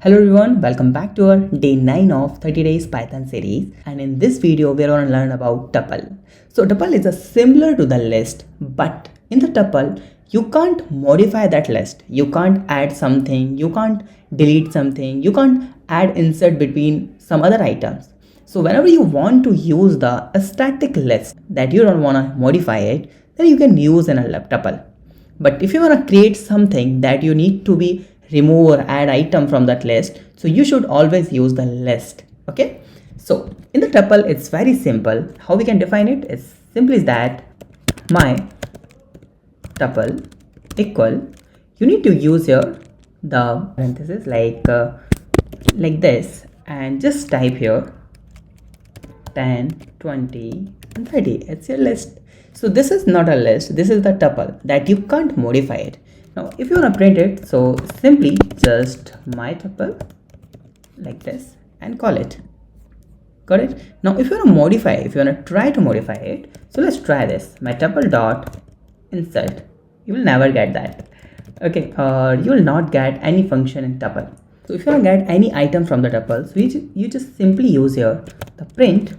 Hello everyone, welcome back to our day 9 of 30 days Python series, and in this video we are going to learn about tuple. So tuple is a similar to the list, but in the tuple you can't modify that list. You can't add something, you can't delete something, you can't add insert between some other items. So whenever you want to use the static list that you don't want to modify it, then you can use in a tuple. But if you want to create something that you need to be remove or add item from that list, so you should always use the list. Okay, so in the tuple it's very simple. How we can define it is simply that my tuple equal, you need to use here the parenthesis like this, and just type here 10, 20 and 30. It's your list. So this is not a list, this is the tuple that you can't modify it. Now if you want to print it, so simply just my tuple like this and call it. Got it? Now if you want to modify, if you want to try to modify it, so let's try this. My tuple dot insert, you will never get that. Okay, you will not get any function in tuple. So if you want to get any item from the tuple, so you just simply use here the print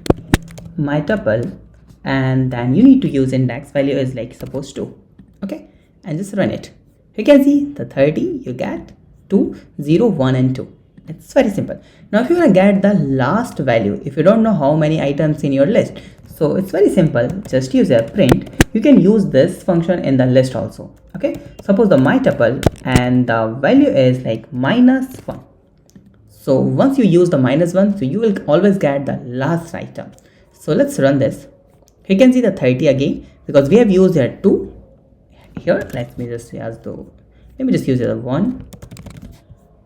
my tuple, and then you need to use index value is like suppose 2. Okay, and just run it. You can see the 30 you get 2, 0, 1 and 2. It's very simple. Now if you want to get the last value, if you don't know how many items in your list, so it's very simple, just use a print. You can use this function in the list also. Okay, suppose the my tuple and the value is like -1. So once you use the -1, so you will always get the last item. So let's run this. You can see the 30 again because we have used here 2 here. Let me just use the 1,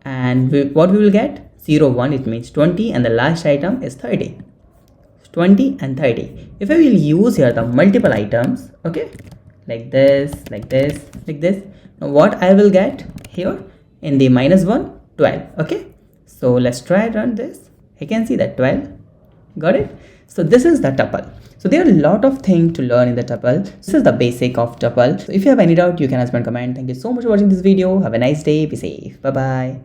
and what we will get 0, 1, it means 20, and the last item is 30. 20 and 30. If I will use here the multiple items, okay, like this, like this, like this, now what I will get here in the -1, 12. Okay, so let's try run this. You can see that 12. Got it? So this is the tuple. So there are a lot of things to learn in the tuple. This is the basic of tuple. So if you have any doubt, you can ask me in comment. Thank you so much for watching this video. Have a nice day. Be safe. Bye bye.